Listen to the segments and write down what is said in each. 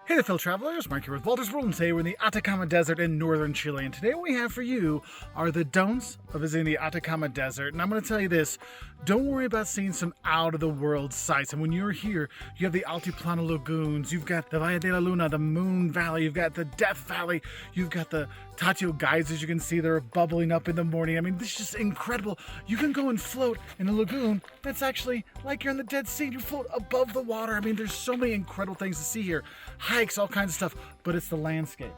Hey there, fellow travelers. Mark here with woltersworld, and today we're in the Atacama Desert in northern Chile. And today what we have for you are the don'ts of visiting the Atacama Desert. And I'm going to tell you this, don't worry about seeing some out-of-the-world sights. And when you're here, you have the Altiplano Lagoons, you've got the Valle de la Luna, the Moon Valley, you've got the Death Valley, you've got the Tatio geysers you can see that are bubbling up in the morning. I mean, this is just incredible. You can go and float in a lagoon that's actually like you're in the Dead Sea. You float above the water. I mean, there's so many incredible things to see here. Hikes, all kinds of stuff, but it's the landscape.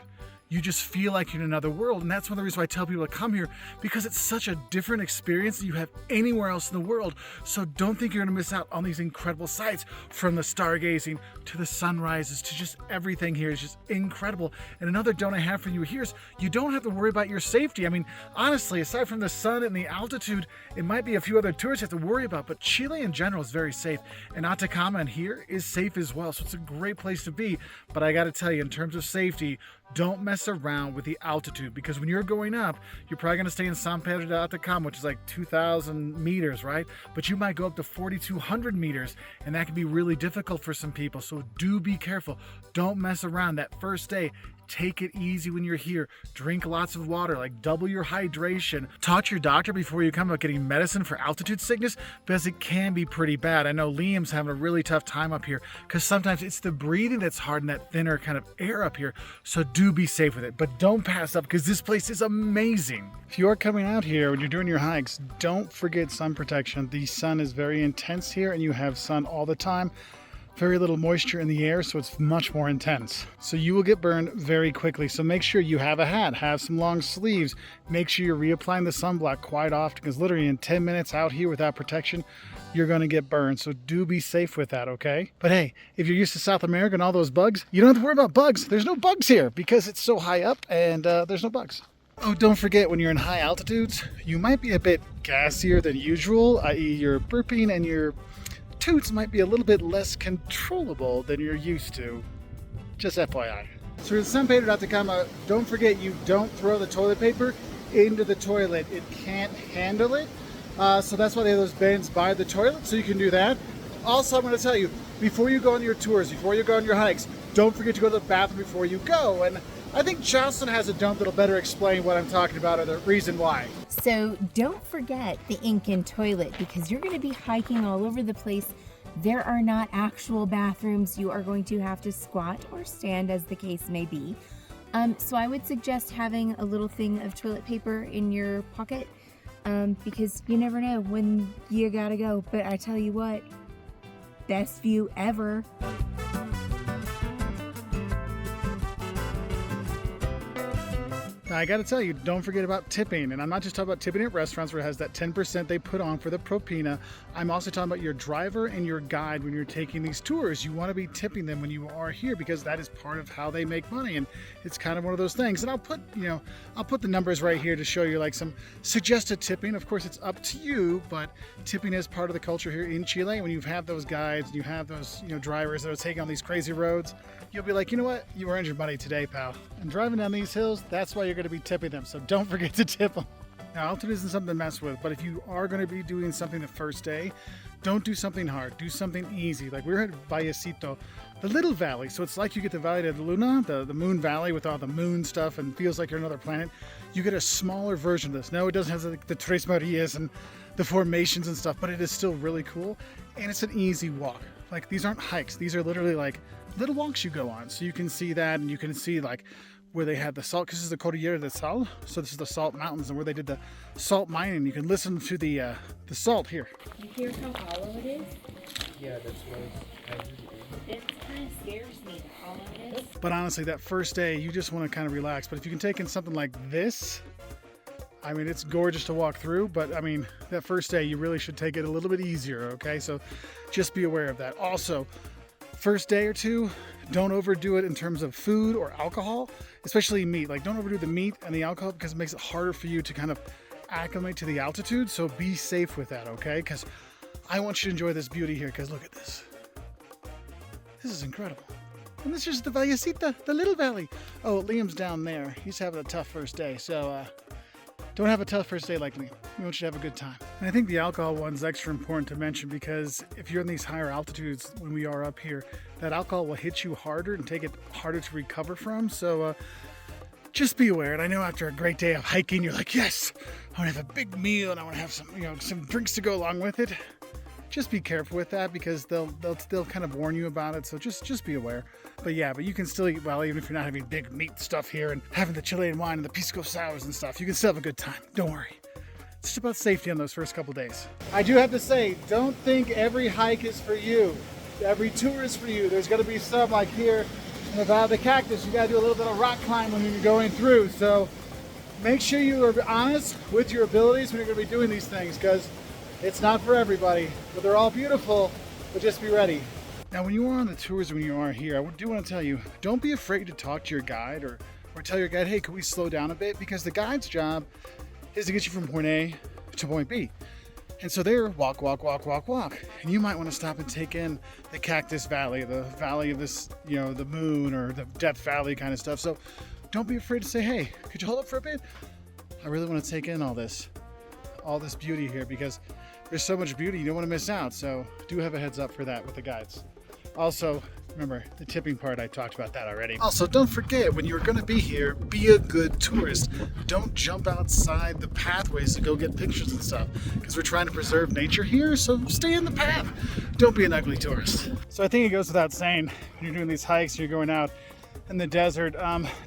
You just feel like you're in another world, and that's one of the reasons why I tell people to come here, because it's such a different experience than you have anywhere else in the world. So don't think you're going to miss out on these incredible sights, from the stargazing to the sunrises to just everything here is just incredible. And another don't I have for you here is you don't have to worry about your safety. I mean, honestly, aside from the sun and the altitude, it might be a few other tourists you have to worry about, but Chile in general is very safe, and Atacama in here is safe as well. So it's a great place to be. But I got to tell you, in terms of safety, don't mess around with the altitude, because when you're going up, you're probably going to stay in San Pedro de Atacama, which is like 2,000 meters, right? But you might go up to 4,200 meters, and that can be really difficult for some people. So do be careful. Don't mess around that first day. Take it easy when you're here. Drink lots of water, like double your hydration. Talk to your doctor before you come about getting medicine for altitude sickness, because it can be pretty bad. I know Liam's having a really tough time up here because sometimes it's the breathing that's hard in that thinner kind of air up here. So do be safe with it, but don't pass up, because this place is amazing. If you are coming out here when you're doing your hikes, don't forget sun protection. The sun is very intense here, and you have sun all the time. Very little moisture in the air, so it's much more intense. So you will get burned very quickly. So make sure you have a hat, have some long sleeves. Make sure you're reapplying the sunblock quite often, because literally in 10 minutes out here without protection, you're going to get burned. So do be safe with that, okay? But hey, if you're used to South America and all those bugs, you don't have to worry about bugs. There's no bugs here because it's so high up, and there's no bugs. Oh, don't forget, when you're in high altitudes, you might be a bit gassier than usual, i.e. you're burping and your toots might be a little bit less controllable than you're used to. Just FYI. So in San Pedro de Atacama, don't forget, you don't throw the toilet paper into the toilet. It can't handle it. So that's why they have those bins by the toilet, so you can do that. Also, I'm going to tell you, before you go on your tours, before you go on your hikes, don't forget to go to the bathroom before you go. And I think Jocelyn has a don't that'll better explain what I'm talking about, or the reason why. So don't forget the Incan toilet, because you're going to be hiking all over the place. There are not actual bathrooms. You are going to have to squat or stand, as the case may be. So I would suggest having a little thing of toilet paper in your pocket, because you never know when you gotta go. But I tell you what, best view ever. I got to tell you, don't forget about tipping. And I'm not just talking about tipping at restaurants where it has that 10% they put on for the propina. I'm also talking about your driver and your guide when you're taking these tours. You want to be tipping them when you are here, because that is part of how they make money. And it's kind of one of those things. And I'll put the numbers right here to show you like some suggested tipping. Of course, it's up to you, but tipping is part of the culture here in Chile. When you have those guides and you have those drivers that are taking on these crazy roads, you'll be like, you know what? You earned your money today, pal. And driving down these hills, that's why you're going to be tipping them. So don't forget to tip them. Now, altitude isn't something to mess with, but if you are going to be doing something the first day, don't do something hard. Do something easy. Like we're at Vallecito, the little valley. So it's like you get the Valle de la Luna, the Moon Valley with all the moon stuff, and feels like you're another planet. You get a smaller version of this. No, it doesn't have the Tres Marias and the formations and stuff, but it is still really cool. And it's an easy walk. Like, these aren't hikes. These are literally like little walks you go on. So you can see that, and you can see like where they had the salt, because this is the Cordillera de Sal. So this is the salt mountains, and where they did the salt mining. You can listen to the salt here. You hear how hollow it is? Yeah, that's what It kind of scares me, how hollow it is. But honestly, that first day, you just want to kind of relax. But if you can take in something like this, I mean, it's gorgeous to walk through, but I mean, that first day, you really should take it a little bit easier, okay? So just be aware of that. Also, first day or two, don't overdo it in terms of food or alcohol, especially meat. Like, don't overdo the meat and the alcohol, because it makes it harder for you to kind of acclimate to the altitude. So be safe with that, okay? Because I want you to enjoy this beauty here, because look at this. This is incredible. And this is the Vallecita, the little valley. Oh, Liam's down there. He's having a tough first day, so don't have a tough first day like me. We want you to have a good time. And I think the alcohol one's extra important to mention because if you're in these higher altitudes when we are up here, that alcohol will hit you harder and take it harder to recover from. So just be aware. And I know after a great day of hiking, you're like, yes, I want to have a big meal and I want to have some, some drinks to go along with it. Just be careful with that because they'll still kind of warn you about it. So just be aware. But yeah, but you can still eat well even if you're not having big meat stuff here and having the Chilean wine and the pisco sours and stuff. You can still have a good time. Don't worry. It's just about safety on those first couple days. I do have to say, don't think every hike is for you. Every tour is for you. There's going to be some like here in the Valley of the Cactus. You got to do a little bit of rock climbing when you're going through. So make sure you are honest with your abilities when you're going to be doing these things because it's not for everybody, but they're all beautiful, but just be ready. Now, when you are on the tours, when you are here, I do want to tell you, don't be afraid to talk to your guide or tell your guide, hey, can we slow down a bit? Because the guide's job is to get you from point A to point B. And so they're walk. And you might want to stop and take in the Cactus Valley, the valley of this, the moon or the Death Valley kind of stuff. So don't be afraid to say, hey, could you hold up for a bit? I really want to take in all this beauty here because there's so much beauty you don't want to miss out. So do have a heads up for that with the guides. Also, remember the tipping part, I talked about that already. Also, don't forget when you're going to be here, be a good tourist. Don't jump outside the pathways to go get pictures and stuff because we're trying to preserve nature here, so stay in the path. Don't be an ugly tourist. So I think it goes without saying, when you're doing these hikes, you're going out in the desert,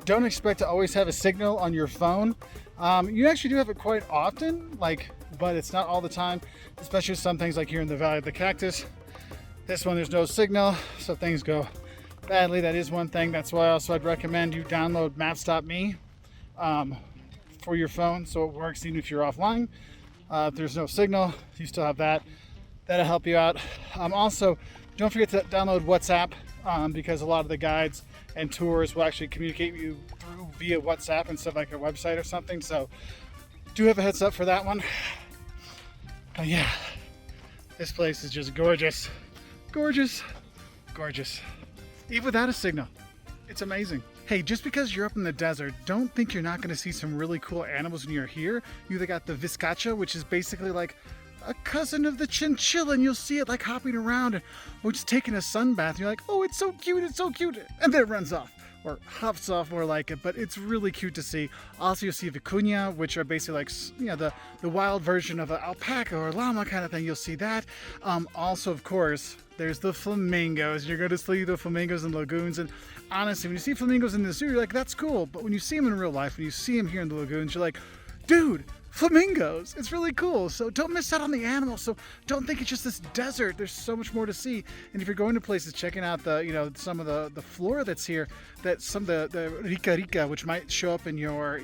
don't expect to always have a signal on your phone. You actually do have it quite often, but it's not all the time, especially some things like here in the Valley of the Cactus. This one, there's no signal, so things go badly. That is one thing. That's why also I'd recommend you download Maps.me for your phone so it works even if you're offline. If there's no signal, you still have that. That'll help you out. Also, don't forget to download WhatsApp because a lot of the guides and tours will actually communicate with you via WhatsApp instead of like a website or something. So do have a heads up for that one. But yeah, this place is just gorgeous. Gorgeous. Even without a signal, it's amazing. Hey, just because you're up in the desert, don't think you're not going to see some really cool animals when you're here. You either got the vizcacha, which is basically like a cousin of the chinchilla, and you'll see it like hopping around or just taking a sun bath. And you're like, oh, it's so cute, and then it runs off. Or hops off more like it, but it's really cute to see. Also, you'll see vicuña, which are basically like, the wild version of an alpaca or llama kind of thing. You'll see that. Also, of course, there's the flamingos. You're going to see the flamingos in lagoons. And honestly, when you see flamingos in the zoo, you're like, that's cool. But when you see them in real life, when you see them here in the lagoons, you're like, dude, flamingos. It's really cool. So don't miss out on the animals. So don't think it's just this desert. There's so much more to see. And if you're going to places, checking out the, some of the flora that's here, that some of the rica, which might show up in your,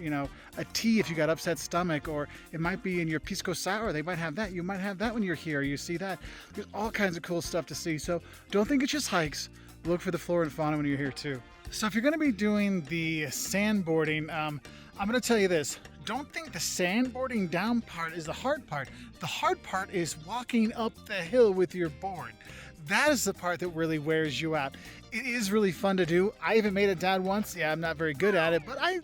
a tea if you got upset stomach, or it might be in your pisco sour. They might have that. You might have that when you're here. You see that. There's all kinds of cool stuff to see. So don't think it's just hikes. Look for the flora and fauna when you're here too. So if you're going to be doing the sandboarding, I'm going to tell you this. Don't think the sandboarding down part is the hard part. The hard part is walking up the hill with your board. That is the part that really wears you out. It is really fun to do. I even made it down once. Yeah, I'm not very good at it, but I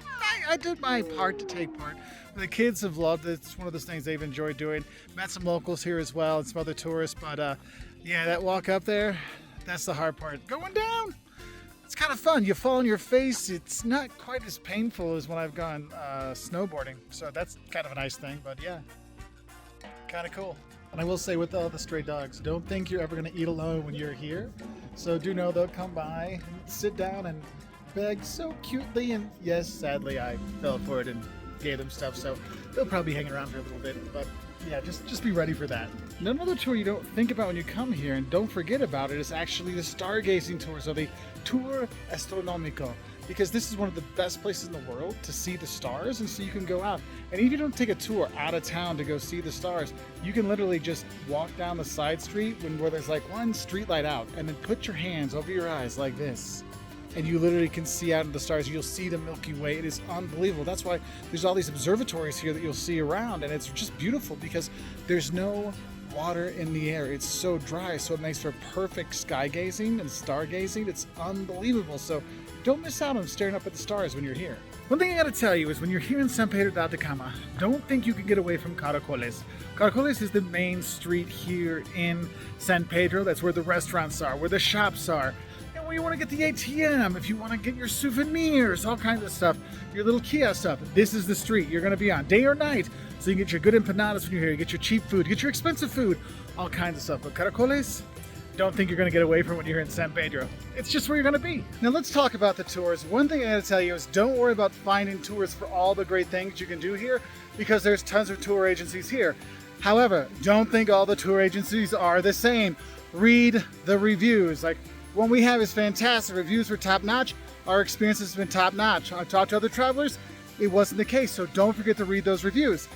did my part to take part. The kids have loved it. It's one of those things they've enjoyed doing. Met some locals here as well and some other tourists, but yeah, that walk up there, that's the hard part. Going down, it's kind of fun. You fall on your face. It's not quite as painful as when I've gone snowboarding. So that's kind of a nice thing, but yeah, kind of cool. And I will say with all the stray dogs, don't think you're ever going to eat alone when you're here. So do know they'll come by and sit down and beg so cutely. And yes, sadly, I fell for it and gave them stuff. So they'll probably hang around for a little bit. But yeah, just be ready for that. And another tour you don't think about when you come here, and don't forget about it, is actually the stargazing tour. So the Tour Astronomico. Because this is one of the best places in the world to see the stars, and so you can go out. And even if you don't take a tour out of town to go see the stars, you can literally just walk down the side street where there's like one street light out, and then put your hands over your eyes like this. And you literally can see out into the stars. You'll see the Milky Way. It is unbelievable. That's why there's all these observatories here that you'll see around, and it's just beautiful because there's no water in the air. It's so dry, so it makes for perfect sky gazing and stargazing. It's unbelievable. So don't miss out on staring up at the stars when you're here. One thing I gotta tell you is when you're here in San Pedro de Atacama, don't think you can get away from Caracoles. Caracoles is the main street here in San Pedro. That's where the restaurants are, where the shops are. And where you wanna get the ATM, if you wanna get your souvenirs, all kinds of stuff, your little kiosk stuff. This is the street you're gonna be on, day or night. So you can get your good empanadas when you're here, you get your cheap food, get your expensive food, all kinds of stuff. But Caracoles, don't think you're going to get away from when you're in San Pedro. It's just where you're going to be. Now let's talk about the tours. One thing I got to tell you is don't worry about finding tours for all the great things you can do here because there's tons of tour agencies here. However, don't think all the tour agencies are the same. Read the reviews. Like, one we have is fantastic. Reviews were top notch. Our experience has been top notch. I've talked to other travelers. It wasn't the case. So don't forget to read those reviews.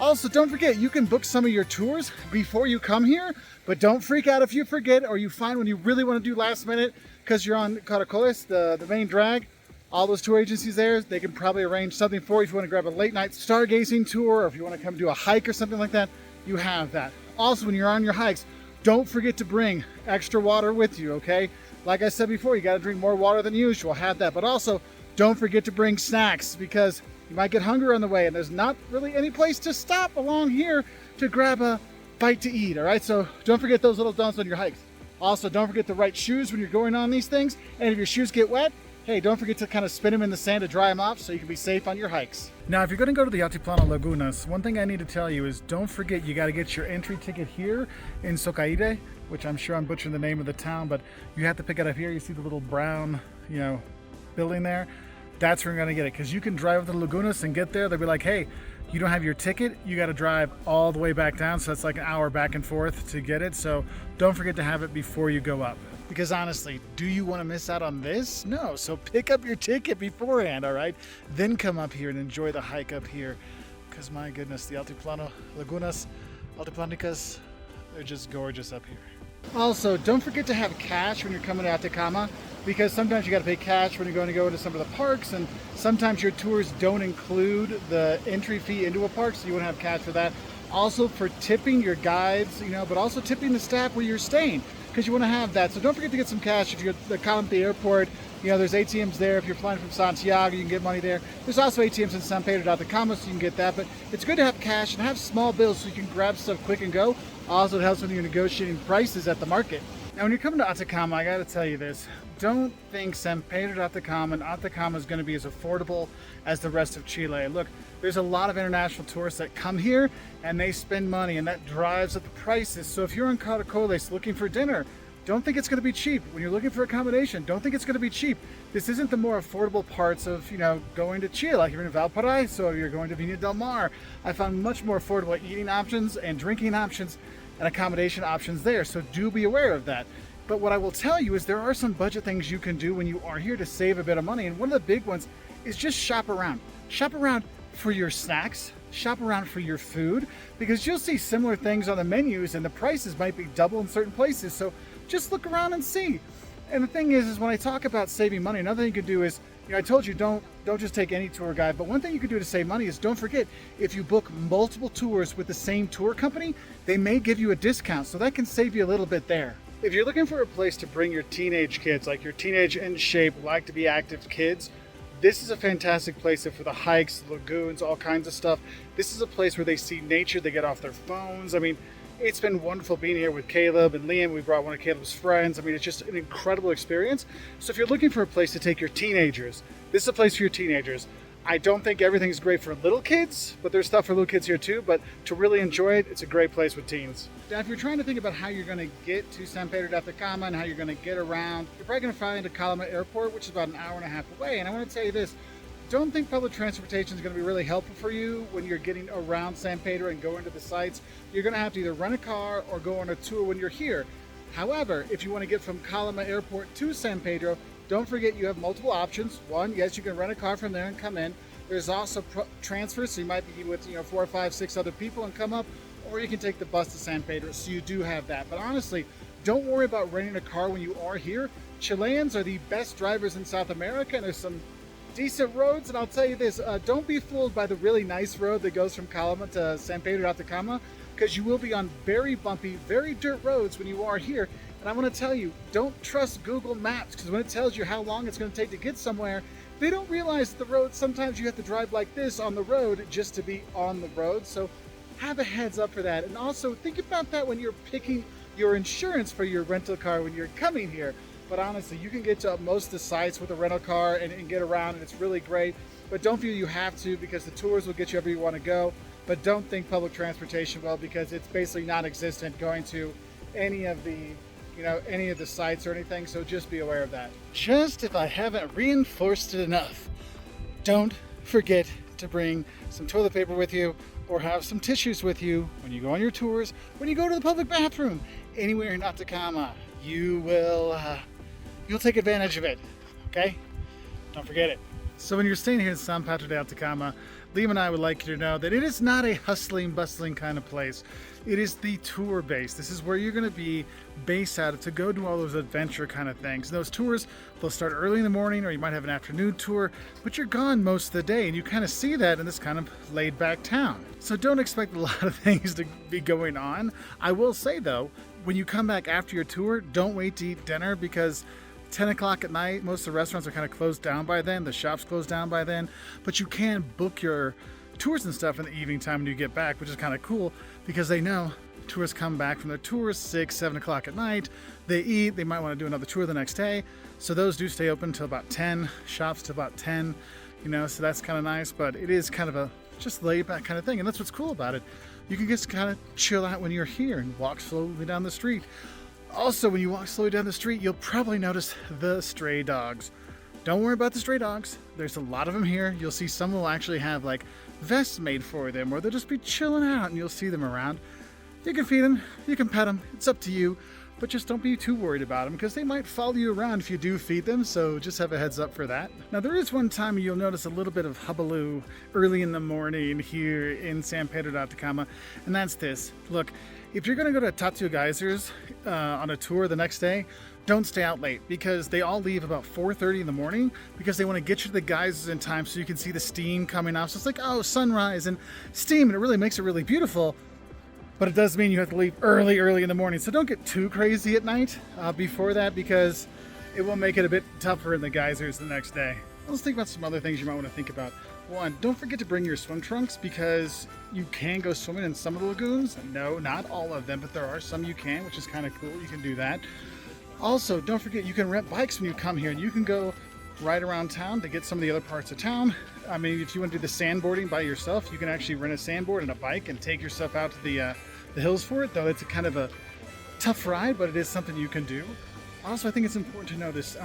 Also, don't forget, you can book some of your tours before you come here, but don't freak out if you forget or you find when you really want to do last minute because you're on Caracoles, the main drag. All those tour agencies there, they can probably arrange something for you if you want to grab a late night stargazing tour or if you want to come do a hike or something like that, you have that. Also, when you're on your hikes, don't forget to bring extra water with you, okay? Like I said before, you got to drink more water than usual, have that. But also, don't forget to bring snacks because you might get hungry on the way and there's not really any place to stop along here to grab a bite to eat, all right? So don't forget those little don'ts on your hikes. Also, don't forget the right shoes when you're going on these things. And if your shoes get wet, hey, don't forget to kind of spin them in the sand to dry them off so you can be safe on your hikes. Now, if you're going to go to the Altiplano Lagunas, one thing I need to tell you is don't forget you got to get your entry ticket here in Socaire, which I'm sure I'm butchering the name of the town, but you have to pick it up here. You see the little brown, building there? That's where you're gonna get it, because you can drive to the Lagunas and get there. They'll be like, hey, you don't have your ticket, you gotta drive all the way back down, so that's like an hour back and forth to get it. So don't forget to have it before you go up. Because honestly, do you wanna miss out on this? No, so pick up your ticket beforehand, all right? Then come up here and enjoy the hike up here. Because my goodness, the Altiplano Lagunas, Altiplanicas, they're just gorgeous up here. Also, don't forget to have cash when you're coming to Atacama, because sometimes you got to pay cash when you're going to go into some of the parks, and sometimes your tours don't include the entry fee into a park, so you want to have cash for that. Also for tipping your guides, but also tipping the staff where you're staying, because you want to have that. So don't forget to get some cash if you're at the Calama airport. There's ATMs there. If you're flying from Santiago, you can get money there. There's also ATMs in San Pedro de Atacama, so you can get that. But it's good to have cash and have small bills so you can grab stuff quick and go. Also, it helps when you're negotiating prices at the market. Now, when you're coming to Atacama, I got to tell you this. Don't think San Pedro de Atacama and Atacama is going to be as affordable as the rest of Chile. Look, there's a lot of international tourists that come here and they spend money, and that drives up the prices. So if you're in Caracoles looking for dinner, don't think it's going to be cheap. When you're looking for accommodation, don't think it's going to be cheap. This isn't the more affordable parts of, going to Chile. Like you're in Valparaiso, or you're going to Viña del Mar. I found much more affordable eating options and drinking options and accommodation options there. So do be aware of that. But what I will tell you is there are some budget things you can do when you are here to save a bit of money. And one of the big ones is just shop around. Shop around for your snacks. Shop around for your food, because you'll see similar things on the menus and the prices might be double in certain places. So just look around and see. And the thing is when I talk about saving money, another thing you can do is, I told you don't just take any tour guide, but one thing you can do to save money is don't forget, if you book multiple tours with the same tour company, they may give you a discount. So that can save you a little bit there. If you're looking for a place to bring your teenage kids, like your teenage in shape, like to be active kids, this is a fantastic place for the hikes, lagoons, all kinds of stuff. This is a place where they see nature, they get off their phones. I mean, it's been wonderful being here with Caleb and Liam. We brought one of Caleb's friends. I mean, it's just an incredible experience. So if you're looking for a place to take your teenagers, this is a place for your teenagers. I don't think everything's great for little kids, but there's stuff for little kids here too. But to really enjoy it, it's a great place with teens. Now, if you're trying to think about how you're going to get to San Pedro de Atacama and how you're going to get around, you're probably going to find a Calama airport, which is about an hour and a half away. And I want to tell you this, don't think public transportation is going to be really helpful for you when you're getting around San Pedro and going to the sites. You're going to have to either rent a car or go on a tour when you're here. However, if you want to get from Calama airport to San Pedro, don't forget you have multiple options. One, yes, you can rent a car from there and come in. There's also transfers, so you might be with 4, 5, 6 other people and come up, or you can take the bus to San Pedro, so you do have that. But honestly, don't worry about renting a car when you are here. Chileans are the best drivers in South America, and there's some decent roads. And I'll tell you this, don't be fooled by the really nice road that goes from Calama to San Pedro de Atacama, because you will be on very bumpy, very dirt roads when you are here. And I want to tell you, don't trust Google Maps, because when it tells you how long it's going to take to get somewhere, they don't realize the road, sometimes you have to drive like this on the road just to be on the road. So have a heads up for that. And also think about that when you're picking your insurance for your rental car when you're coming here. But honestly, you can get to most of the sites with a rental car and get around, and it's really great. But don't feel you have to, because the tours will get you wherever you want to go. But don't think public transportation will, because it's basically non-existent going to any of the any of the sites or anything. So just be aware of that. Just if I haven't reinforced it enough, don't forget to bring some toilet paper with you, or have some tissues with you when you go on your tours, when you go to the public bathroom, anywhere in Atacama. You'll take advantage of it, okay? Don't forget it. So when you're staying here in San Pedro de Atacama, Liam and I would like you to know that it is not a hustling, bustling kind of place. It is the tour base. This is where you're going to be based out of to go do all those adventure kind of things. And those tours, they'll start early in the morning, or you might have an afternoon tour, but you're gone most of the day, and you kind of see that in this kind of laid back town. So don't expect a lot of things to be going on. I will say though, when you come back after your tour, don't wait to eat dinner, because 10 o'clock at night, most of the restaurants are kind of closed down by then, the shops close down by then, but you can book your tours and stuff in the evening time when you get back, which is kind of cool, because they know tourists come back from their tours 6, 7 o'clock at night, they eat, they might want to do another tour the next day, so those do stay open till about 10, shops till about 10, so that's kind of nice. But it is kind of a just laid back kind of thing, and that's what's cool about it. You can just kind of chill out when you're here and walk slowly down the street. Also, when you walk slowly down the street, you'll probably notice the stray dogs. Don't worry about the stray dogs. There's a lot of them here. You'll see some will actually have like vests made for them, or they'll just be chilling out and you'll see them around. You can feed them, you can pet them, it's up to you, but just don't be too worried about them, because they might follow you around if you do feed them, so just have a heads up for that. Now there is one time you'll notice a little bit of hubbub early in the morning here in San Pedro de Atacama, and that's this. Look, if you're going to go to Tattoo Geysers on a tour the next day, don't stay out late, because they all leave about 4:30 in the morning, because they want to get you to the geysers in time so you can see the steam coming off. So it's like, oh, sunrise and steam, and it really makes it really beautiful. But it does mean you have to leave early in the morning. So don't get too crazy at night before that, because it will make it a bit tougher in the geysers the next day. Let's think about some other things you might want to think about. One, don't forget to bring your swim trunks, because you can go swimming in some of the lagoons. No, not all of them, but there are some you can, which is kind of cool. You can do that. Also, don't forget you can rent bikes when you come here, and you can go right around town to get some of the other parts of town. I mean, if you want to do the sandboarding by yourself, you can actually rent a sandboard and a bike and take yourself out to the hills for it, though it's a kind of a tough ride, but it is something you can do. Also, I think it's important to notice,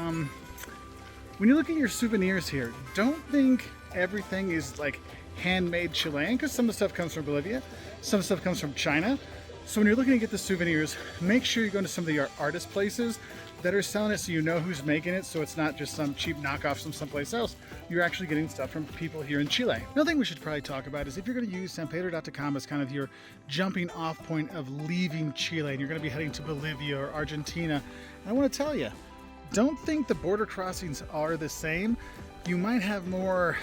when you look at your souvenirs here, don't think everything is like handmade Chilean, because some of the stuff comes from Bolivia, some stuff comes from China. So when you're looking to get the souvenirs, make sure you go to some of the artist places that are selling it, so you know who's making it, so it's not just some cheap knockoff from someplace else. You're actually getting stuff from people here in Chile. Another thing we should probably talk about is if you're going to use San Pedro de Atacama as kind of your jumping off point of leaving Chile, and you're going to be heading to Bolivia or Argentina, and I want to tell you, don't think the border crossings are the same. You might have more,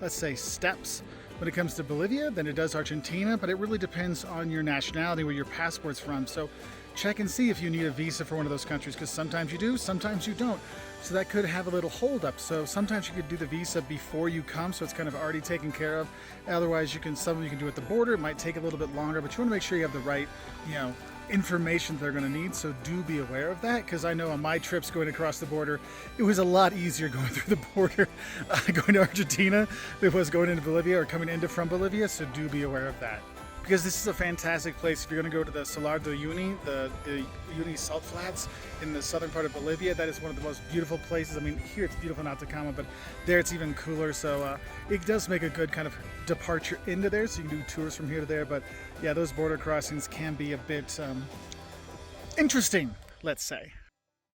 let's say, steps when it comes to Bolivia than it does Argentina, but it really depends on your nationality, where your passport's from. So check and see if you need a visa for one of those countries, because sometimes you do, sometimes you don't. So that could have a little hold up. So sometimes you could do the visa before you come, so it's kind of already taken care of. Otherwise, some you can do at the border. It might take a little bit longer, but you want to make sure you have the right, information they're going to need. So do be aware of that, because I know on my trips going across the border, it was a lot easier going through the border going to Argentina than it was going into Bolivia or coming into from Bolivia. So do be aware of that, because this is a fantastic place. If you're going to go to the Salar de Uyuni, the Uyuni salt flats in the southern part of Bolivia, that is one of the most beautiful places. I mean, here it's beautiful in Atacama, but there it's even cooler. So it does make a good kind of departure into there, so you can do tours from here to there. But yeah, those border crossings can be a bit interesting, let's say.